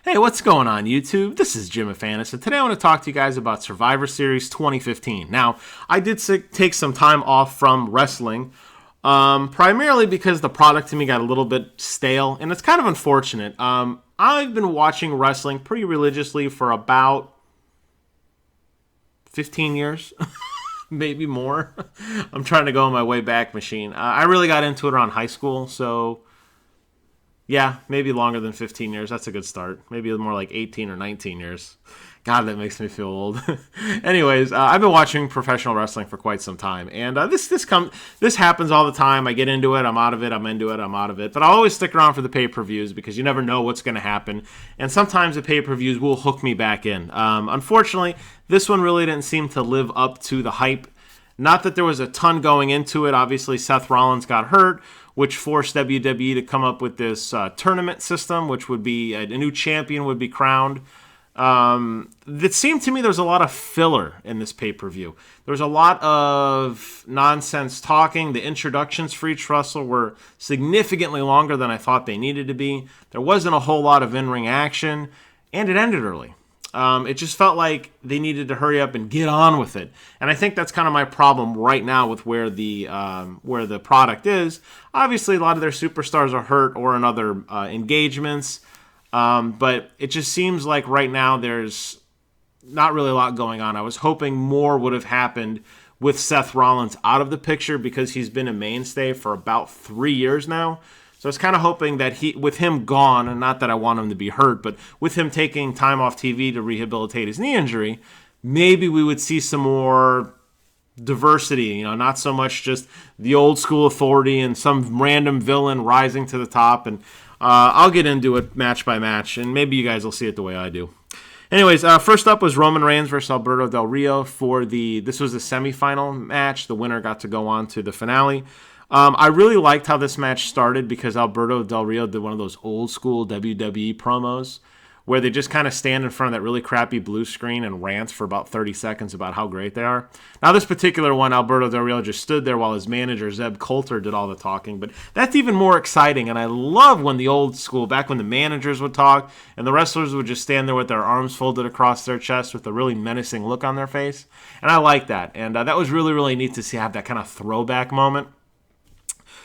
Hey, what's going on, YouTube? This is Jim Afanis, and today I want to talk to you guys about Survivor Series 2015. Now, I did take some time off from wrestling, primarily because the product to me got a little bit stale, and it's kind of unfortunate. I've been watching wrestling pretty religiously for about 15 years, maybe more. I'm trying to go on my way back machine. I really got into it around high school, so yeah, maybe longer than 15 years. That's a good start. Maybe more like 18 or 19 years. God, that makes me feel old. Anyways, I've been watching professional wrestling for quite some time, and this happens all the time. I get into it, I'm out of it, I'm into it, I'm out of it. But I always stick around for the pay-per-views because you never know what's going to happen, and sometimes the pay-per-views will hook me back in. Unfortunately, this one really didn't seem to live up to the hype. Not that there was a ton going into it. Obviously, Seth Rollins got hurt, which forced WWE to come up with this tournament system, which would be a new champion would be crowned. It seemed to me there was a lot of filler in this pay-per-view. There was a lot of nonsense talking. The introductions for each wrestler were significantly longer than I thought they needed to be. There wasn't a whole lot of in-ring action, and it ended early. It just felt like they needed to hurry up and get on with it. And I think that's kind of my problem right now with where the product is. Obviously, a lot of their superstars are hurt or in other engagements. But it just seems like right now there's not really a lot going on. I was hoping more would have happened with Seth Rollins out of the picture because he's been a mainstay for about 3 years now. So I was kind of hoping that with him gone, and not that I want him to be hurt, but with him taking time off TV to rehabilitate his knee injury, maybe we would see some more diversity, not so much just the old school authority and some random villain rising to the top. And I'll get into it match by match, and maybe you guys will see it the way I do. Anyways, first up was Roman Reigns versus Alberto Del Rio this was a semifinal match. The winner got to go on to the finale. I really liked how this match started because Alberto Del Rio did one of those old school WWE promos where they just kind of stand in front of that really crappy blue screen and rant for about 30 seconds about how great they are. Now, this particular one, Alberto Del Rio just stood there while his manager, Zeb Coulter, did all the talking, but that's even more exciting, and I love when the old school, back when the managers would talk and the wrestlers would just stand there with their arms folded across their chest with a really menacing look on their face, and I like that, and that was really, really neat to see have that kind of throwback moment.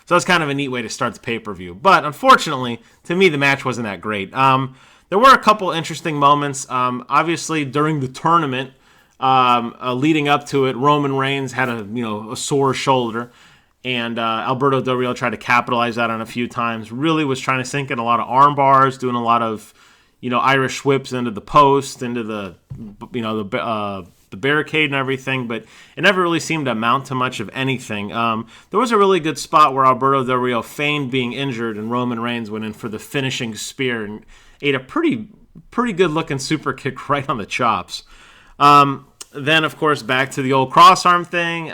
So that's kind of a neat way to start the pay-per-view. But unfortunately, to me, the match wasn't that great. There were a couple interesting moments. Obviously, during the tournament, leading up to it, Roman Reigns had a sore shoulder, and Alberto Del Rio tried to capitalize that on a few times. Really was trying to sink in a lot of arm bars, doing a lot of Irish whips into the post, into the barricade and everything, but it never really seemed to amount to much of anything. There was a really good spot where Alberto Del Rio feigned being injured, and Roman Reigns went in for the finishing spear and ate a pretty good-looking super kick right on the chops. Then, of course, back to the old cross-arm thing.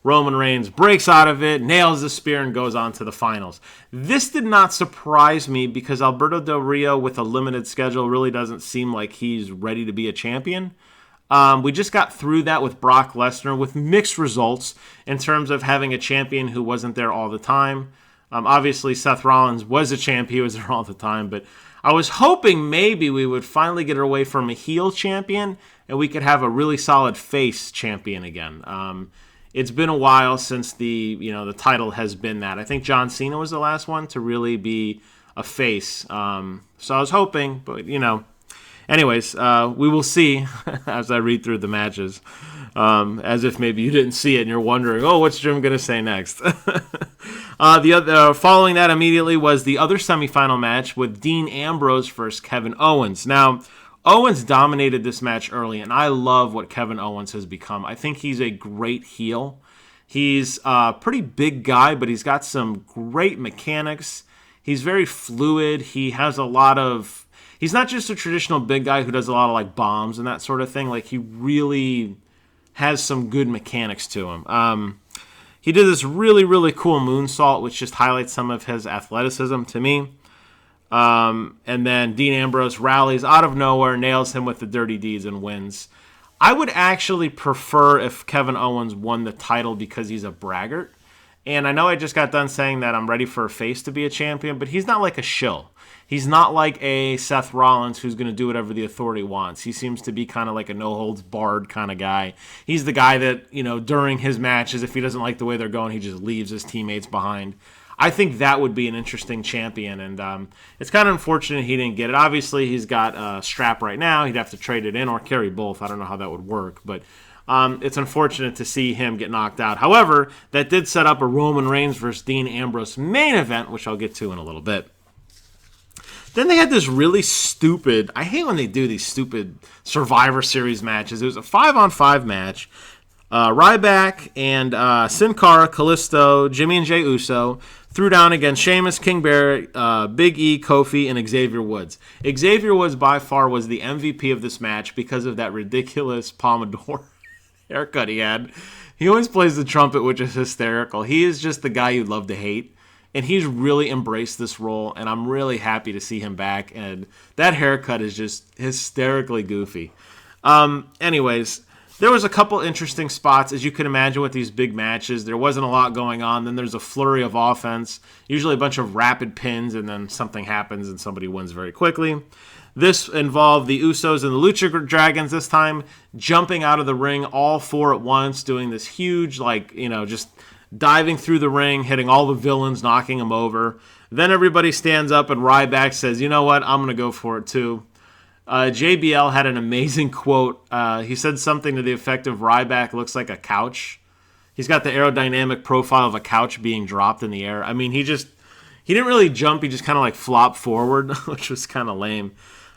Roman Reigns breaks out of it, nails the spear, and goes on to the finals. This did not surprise me because Alberto Del Rio, with a limited schedule, really doesn't seem like he's ready to be a champion. We just got through that with Brock Lesnar with mixed results in terms of having a champion who wasn't there all the time. Obviously, Seth Rollins was a champ. He was there all the time. But I was hoping maybe we would finally get away from a heel champion and we could have a really solid face champion again. It's been a while since the title has been that. I think John Cena was the last one to really be a face. So I was hoping, but Anyways, we will see as I read through the matches, as if maybe you didn't see it and you're wondering, what's Jim going to say next? Following that immediately was the other semifinal match with Dean Ambrose versus Kevin Owens. Now, Owens dominated this match early, and I love what Kevin Owens has become. I think he's a great heel. He's a pretty big guy, but he's got some great mechanics. He's very fluid. He has a lot of... He's not just a traditional big guy who does a lot of bombs and that sort of thing. He really has some good mechanics to him. He did this really, really cool moonsault, which just highlights some of his athleticism to me. And then Dean Ambrose rallies out of nowhere, nails him with the dirty deeds, and wins. I would actually prefer if Kevin Owens won the title because he's a braggart. And I know I just got done saying that I'm ready for a face to be a champion, but he's not like a shill. He's not like a Seth Rollins who's going to do whatever the Authority wants. He seems to be kind of like a no-holds-barred kind of guy. He's the guy that, during his matches, if he doesn't like the way they're going, he just leaves his teammates behind. I think that would be an interesting champion, and it's kind of unfortunate he didn't get it. Obviously, he's got a strap right now. He'd have to trade it in or carry both. I don't know how that would work, but it's unfortunate to see him get knocked out. However, that did set up a Roman Reigns versus Dean Ambrose main event, which I'll get to in a little bit. Then they had this really stupid, I hate when they do these stupid Survivor Series matches. It was a 5-on-5 match. Ryback and Sin Cara, Kalisto, Jimmy and Jey Uso threw down against Sheamus, King Barrett, Big E, Kofi, and Xavier Woods. Xavier Woods by far was the MVP of this match because of that ridiculous pompadour haircut he had. He always plays the trumpet, which is hysterical. He is just the guy you'd love to hate. And he's really embraced this role, and I'm really happy to see him back. And that haircut is just hysterically goofy. Anyways, there was a couple interesting spots, as you can imagine, with these big matches. There wasn't a lot going on. Then there's a flurry of offense, usually a bunch of rapid pins, and then something happens and somebody wins very quickly. This involved the Usos and the Lucha Dragons this time, jumping out of the ring all four at once, doing this huge, just diving through the ring, hitting all the villains, knocking them over. Then everybody stands up and Ryback says, you know what, I'm going to go for it too. JBL had an amazing quote. He said something to the effect of Ryback looks like a couch. He's got the aerodynamic profile of a couch being dropped in the air. I mean, he didn't really jump. He just kind of flopped forward, which was kind of lame.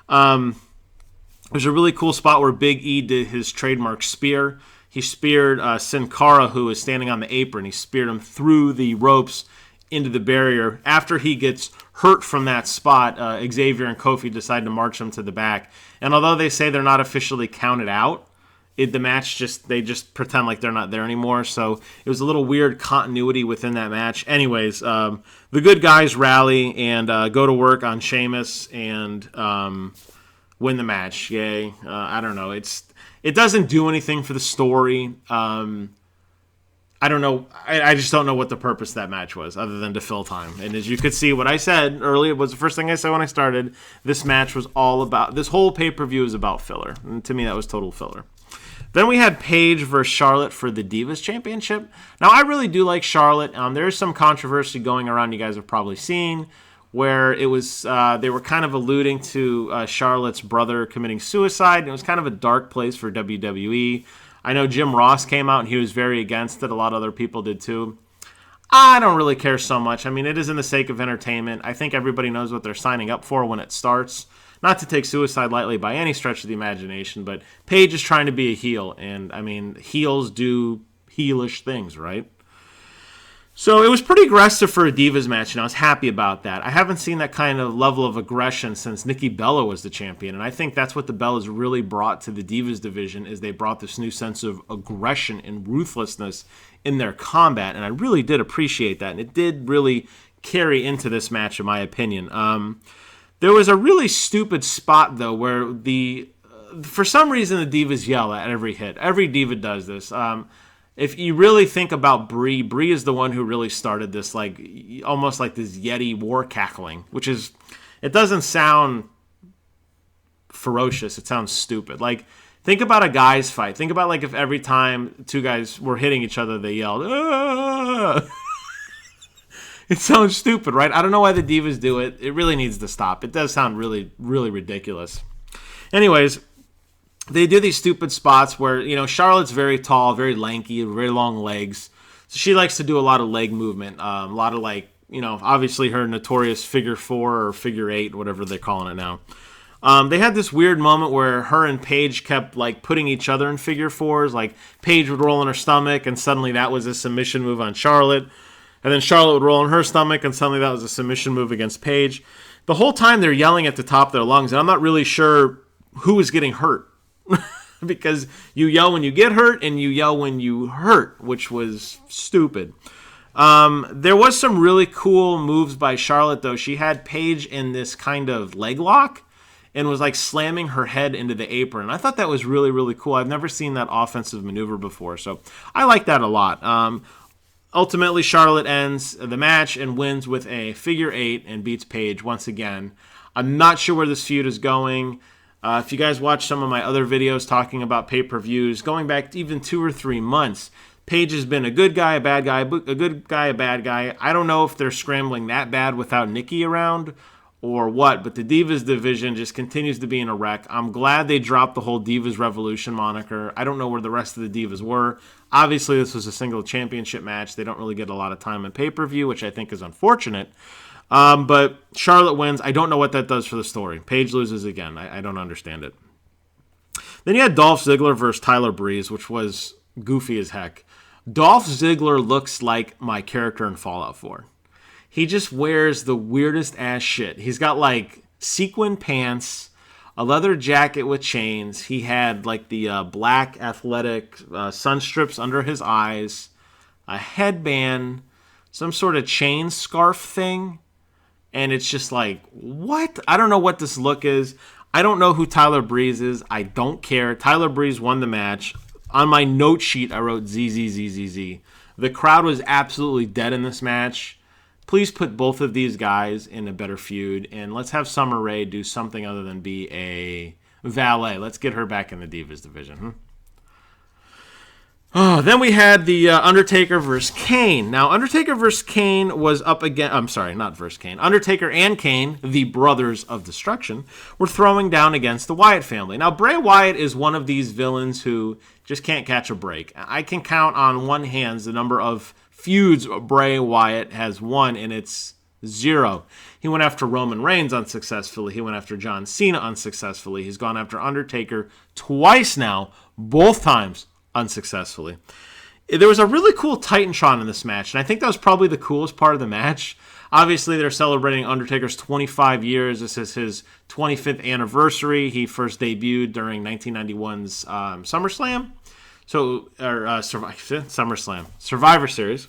There's a really cool spot where Big E did his trademark spear. He speared Sin Cara, who was standing on the apron. He speared him through the ropes into the barrier. After he gets hurt from that spot, Xavier and Kofi decide to march him to the back. And although they say they're not officially counted out, the match they just pretend like they're not there anymore. So it was a little weird continuity within that match. Anyways, the good guys rally and go to work on Sheamus and win the match. Yay. I don't know. It doesn't do anything for the story. I don't know. I just don't know what the purpose of that match was other than to fill time. And as you could see, what I said earlier was the first thing I said when I started. This match was all about, this whole pay-per-view is about filler. And to me, that was total filler. Then we had Paige versus Charlotte for the Divas Championship. Now, I really do like Charlotte. There is some controversy going around you guys have probably seen, where it was they were kind of alluding to Charlotte's brother committing suicide. And it was kind of a dark place for WWE. I know Jim Ross came out and he was very against it. A lot of other people did too. I don't really care so much. I mean, it is in the sake of entertainment. I think everybody knows what they're signing up for when it starts. Not to take suicide lightly by any stretch of the imagination, but Paige is trying to be a heel. And, I mean, heels do heelish things, right? So it was pretty aggressive for a Divas match, and I was happy about that. I haven't seen that kind of level of aggression since Nikki Bella was the champion, and I think that's what the Bellas really brought to the Divas division, is they brought this new sense of aggression and ruthlessness in their combat, and I really did appreciate that, and it did really carry into this match, in my opinion. There was a really stupid spot, though, where for some reason the Divas yell at every hit. Every Diva does this. If you really think about Brie is the one who really started this, almost like this Yeti war cackling, which is, it doesn't sound ferocious. It sounds stupid. Think about a guy's fight. Think about if every time two guys were hitting each other, they yelled, "Ah!" It sounds stupid, right? I don't know why the Divas do it. It really needs to stop. It does sound really, really ridiculous. Anyways, they do these stupid spots where, Charlotte's very tall, very lanky, very long legs. So she likes to do a lot of leg movement. A lot of obviously her notorious figure 4 or figure 8, whatever they're calling it now. They had this weird moment where her and Paige kept putting each other in figure 4s. Paige would roll on her stomach and suddenly that was a submission move on Charlotte. And then Charlotte would roll on her stomach and suddenly that was a submission move against Paige. The whole time they're yelling at the top of their lungs, and I'm not really sure who is getting hurt. Because you yell when you get hurt and you yell when you hurt, which was stupid. There was some really cool moves by Charlotte, though. She had Paige in this kind of leg lock and was slamming her head into the apron. I thought that was really, really cool. I've never seen that offensive maneuver before, so I like that a lot. Ultimately, Charlotte ends the match and wins with a figure 8 and beats Paige once again. I'm not sure where this feud is going. If you guys watch some of my other videos talking about pay-per-views, going back even 2 or 3 months, Paige has been a good guy, a bad guy, a good guy, a bad guy. I don't know if they're scrambling that bad without Nikki around or what, but the Divas division just continues to be in a wreck. I'm glad they dropped the whole Divas Revolution moniker. I don't know where the rest of the Divas were. Obviously, this was a single championship match. They don't really get a lot of time in pay-per-view, which I think is unfortunate. But Charlotte wins. I don't know what that does for the story. Paige loses again. I don't understand it. Then you had Dolph Ziggler versus Tyler Breeze, which was goofy as heck. Dolph Ziggler looks like my character in Fallout 4. He just wears the weirdest ass shit. He's got like sequin pants, a leather jacket with chains. He had like the black athletic sun strips under his eyes, a headband, some sort of chain scarf thing. And it's just like, what? I don't know what this look is. I don't know who Tyler Breeze is. I don't care. Tyler Breeze won the match. On my note sheet, I wrote ZZZZZ. The crowd was absolutely dead in this match. Please put both of these guys in a better feud, and let's have Summer Rae do something other than be a valet. Let's get her back in the Divas division. Oh, then we had the Undertaker versus Kane. Now, Undertaker versus Kane was up again. I'm sorry, not versus Kane. Undertaker and Kane, the Brothers of Destruction, were throwing down against the Wyatt family. Now, Bray Wyatt is one of these villains who just can't catch a break. I can count on one hand the number of feuds Bray Wyatt has won, and it's 0. He went after Roman Reigns unsuccessfully. He went after John Cena unsuccessfully. He's gone after Undertaker twice now, both times unsuccessfully. There was a really cool Titantron in this match, and I think that was probably the coolest part of the match. Obviously, they're celebrating Undertaker's 25 years. This is his 25th anniversary. He first debuted during 1991's SummerSlam. SummerSlam. Survivor Series.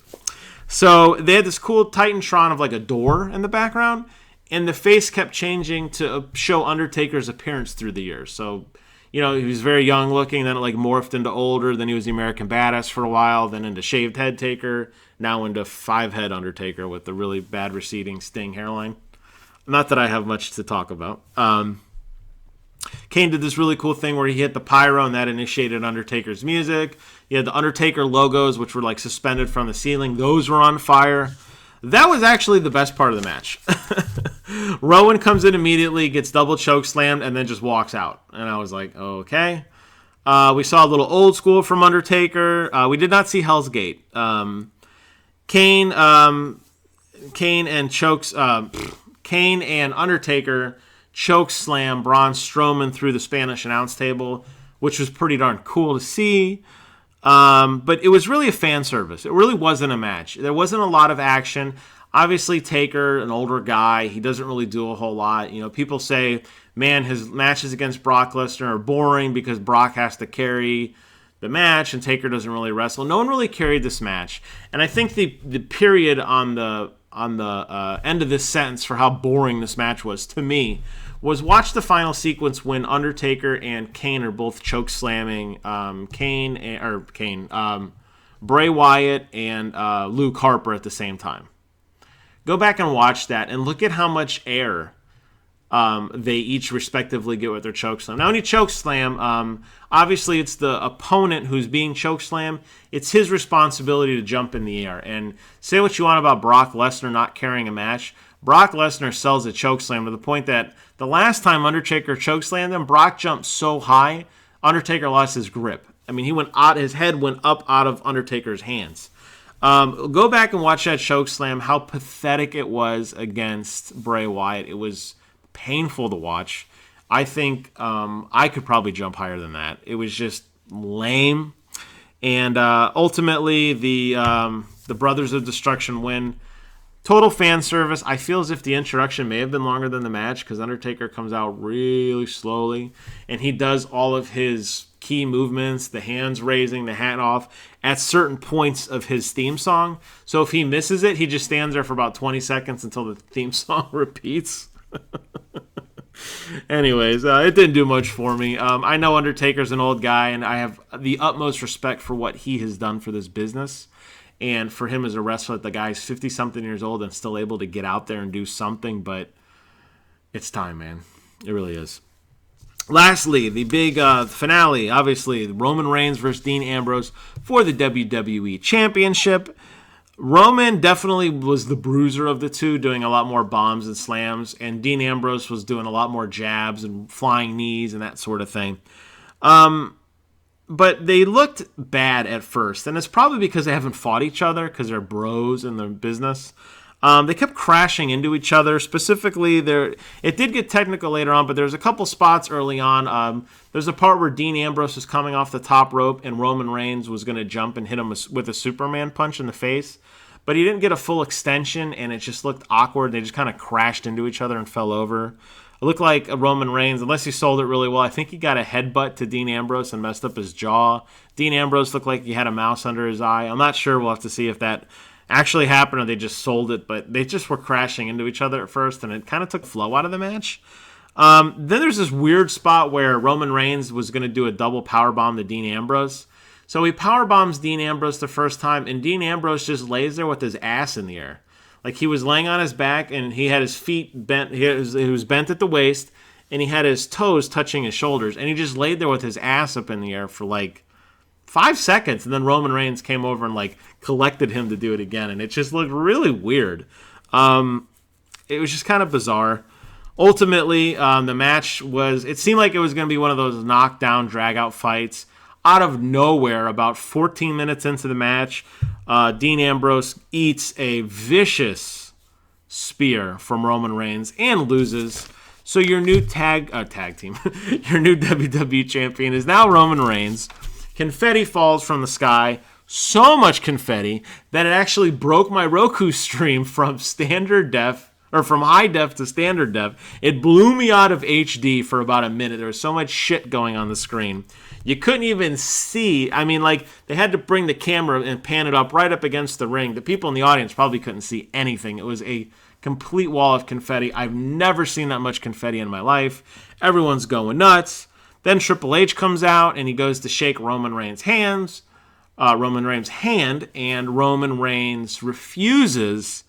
So they had this cool Titantron of like a door in the background, and the face kept changing to show Undertaker's appearance through the years. So, he was very young looking, then it like morphed into older, then he was the American Badass for a while, then into shaved head Taker, now into 5-head Undertaker with the really bad receding Sting hairline. Not that I have much to talk about. Kane did this really cool thing where he hit the pyro and that initiated Undertaker's music. He had the Undertaker logos, which were like suspended from the ceiling. Those were on fire. That was actually the best part of the match. Rowan comes in immediately, gets double choke slammed, and then just walks out. And I was like, okay. We saw a little old school from Undertaker. We did not see Hell's Gate. Kane and Undertaker choke slam Braun Strowman through the Spanish announce table, which was pretty darn cool to see. But it was really a fan service. It really wasn't a match. There wasn't a lot of action. Obviously, Taker, an older guy, he doesn't really do a whole lot. People say, man, his matches against Brock Lesnar are boring because Brock has to carry the match and Taker doesn't really wrestle. No one really carried this match. And I think the period on the end of this sentence for how boring this match was to me was watch the final sequence when Undertaker and Kane are both choke slamming Bray Wyatt and Luke Harper at the same time. Go back and watch that and look at how much air they each respectively get with their choke slam. Now, when you choke slam, obviously it's the opponent who's being choke slammed. It's his responsibility to jump in the air. And say what you want about Brock Lesnar not carrying a match. Brock Lesnar sells a choke slam to the point that the last time Undertaker choke slammed him, Brock jumped so high, Undertaker lost his grip. I mean, his head went up out of Undertaker's hands. Go back and watch that choke slam, how pathetic it was against Bray Wyatt. It was painful to watch. I think I could probably jump higher than that. It was just lame. And ultimately, the Brothers of Destruction win. Total fan service. I feel as if the introduction may have been longer than the match because Undertaker comes out really slowly, and he does all of his key movements, the hands raising, the hat off, at certain points of his theme song. So if he misses it, he just stands there for about 20 seconds until the theme song repeats. Anyways, it didn't do much for me. I know Undertaker's an old guy, and I have the utmost respect for what he has done for this business. And for him as a wrestler, the guy's 50-something years old and still able to get out there and do something. But It's time, man. It really is. Lastly, the big finale, obviously, Roman Reigns versus Dean Ambrose for the WWE Championship. Roman definitely was the bruiser of the two, doing a lot more bombs and slams, and Dean Ambrose was doing a lot more jabs and flying knees and that sort of thing. But they looked bad at first, and it's probably because they haven't fought each other, because they're bros in the business. They kept crashing into each other. Specifically, it did get technical later on, but there's a couple spots early on. There's a part where Dean Ambrose was coming off the top rope, and Roman Reigns was going to jump and hit him with a Superman punch in the face. But he didn't get a full extension, and it just looked awkward. They just kind of crashed into each other and fell over. It looked like a Roman Reigns, unless he sold it really well. I think he got a headbutt to Dean Ambrose and messed up his jaw. Dean Ambrose looked like he had a mouse under his eye. I'm not sure. We'll have to see if that actually happened or they just sold it, but they just were crashing into each other at first, and it kind of took flow out of the match. Then there's this weird spot where Roman Reigns was going to do a double powerbomb to Dean Ambrose. So he powerbombs Dean Ambrose the first time, and Dean Ambrose just lays there with his ass in the air. Like he was laying on his back, and he had his feet bent. He was bent at the waist, and he had his toes touching his shoulders, and he just laid there with his ass up in the air for like 5 seconds, and then Roman Reigns came over and like collected him to do it again, and it just looked really weird. It was just kind of bizarre. Ultimately, the match it seemed like it was going to be one of those knockdown, drag-out fights. Out of nowhere, about 14 minutes into the match, Dean Ambrose eats a vicious spear from Roman Reigns and loses. So your new tag team, your new WWE champion is now Roman Reigns. Confetti falls from the sky, so much confetti that it actually broke my Roku stream from from high def to standard def. It blew me out of HD for about a minute. There was so much shit going on the screen. You couldn't even see. I mean, like, they had to bring the camera and pan it up right up against the ring. The people in the audience probably couldn't see anything. It was a complete wall of confetti. I've never seen that much confetti in my life. Everyone's going nuts. Then Triple H comes out, and he goes to shake Roman Reigns' hand, and Roman Reigns refuses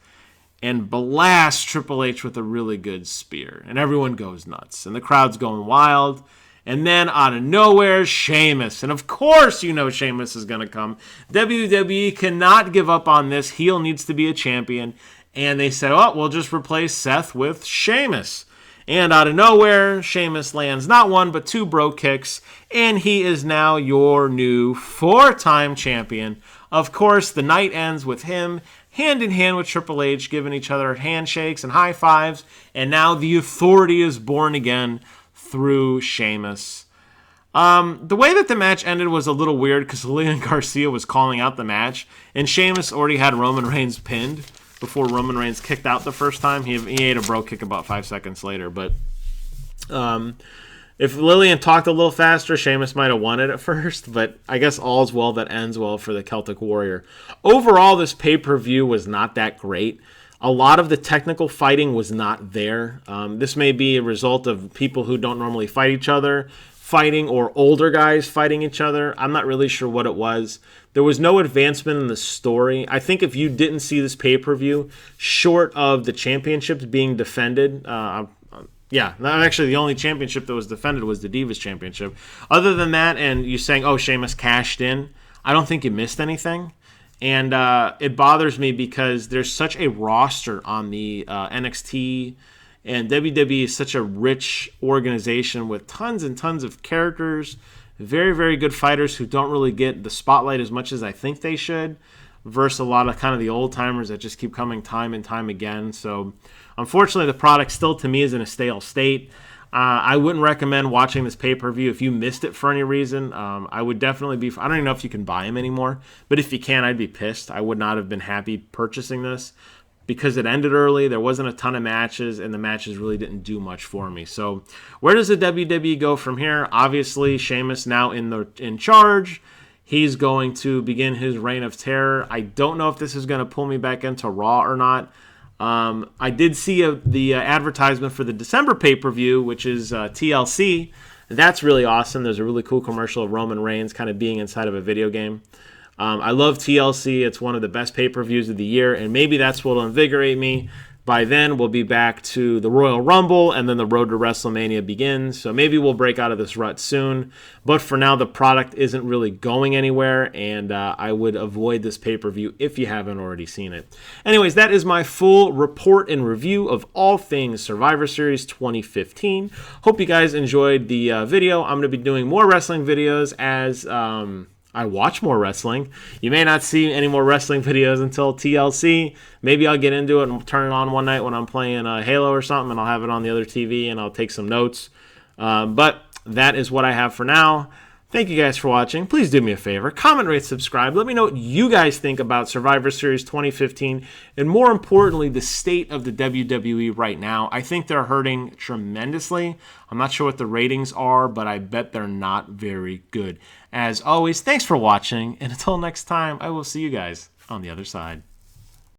and blasts Triple H with a really good spear. And everyone goes nuts, and the crowd's going wild. And then out of nowhere, Sheamus. And of course you know Sheamus is going to come. WWE cannot give up on this. Heel needs to be a champion. And they said, oh, we'll just replace Seth with Sheamus. And out of nowhere, Sheamus lands not one, but two bro kicks. And he is now your new 4-time champion. Of course, the night ends with him hand in hand with Triple H, giving each other handshakes and high fives. And now the authority is born again through Sheamus. The way that the match ended was a little weird because Lillian Garcia was calling out the match, and Sheamus already had Roman Reigns pinned before Roman Reigns kicked out the first time. He ate a bro kick about 5 seconds later, but if Lillian talked a little faster, Sheamus might have won it at first, but I guess all's well that ends well for the Celtic Warrior. Overall, this pay-per-view was not that great. A lot of the technical fighting was not there. This may be a result of people who don't normally fight each other fighting, or older guys fighting each other. I'm not really sure what it was. There was no advancement in the story. I think if you didn't see this pay-per-view, short of the championships being defended, actually the only championship that was defended was the Divas Championship. Other than that, and you saying, oh, Sheamus cashed in, I don't think you missed anything. And it bothers me because there's such a roster on the NXT, and WWE is such a rich organization with tons and tons of characters, very, very good fighters who don't really get the spotlight as much as I think they should, versus a lot of kind of the old-timers that just keep coming time and time again. So, unfortunately, the product still, to me, is in a stale state. I wouldn't recommend watching this pay-per-view if you missed it for any reason. I would definitely be... I don't even know if you can buy them anymore, but if you can, I'd be pissed. I would not have been happy purchasing this because it ended early. There wasn't a ton of matches, and the matches really didn't do much for me. So where does the WWE go from here? Obviously, Sheamus now in charge. He's going to begin his reign of terror. I don't know if this is going to pull me back into Raw or not. I did see the advertisement for the December pay-per-view, which is TLC. That's really awesome. There's a really cool commercial of Roman Reigns kind of being inside of a video game. I love TLC. It's one of the best pay-per-views of the year, and maybe that's what will invigorate me By then, we'll be back to the Royal Rumble, and then the road to WrestleMania begins. So maybe we'll break out of this rut soon. But for now, the product isn't really going anywhere, and I would avoid this pay-per-view if you haven't already seen it. Anyways, that is my full report and review of all things Survivor Series 2015. Hope you guys enjoyed the video. I'm going to be doing more wrestling videos as I watch more wrestling. You may not see any more wrestling videos until TLC. Maybe I'll get into it and turn it on one night when I'm playing Halo or something, and I'll have it on the other TV, and I'll take some notes. But that is what I have for now. Thank you guys for watching. Please do me a favor. Comment, rate, subscribe. Let me know what you guys think about Survivor Series 2015, and more importantly, the state of the WWE right now. I think they're hurting tremendously. I'm not sure what the ratings are, but I bet they're not very good. As always, thanks for watching, and until next time, I will see you guys on the other side.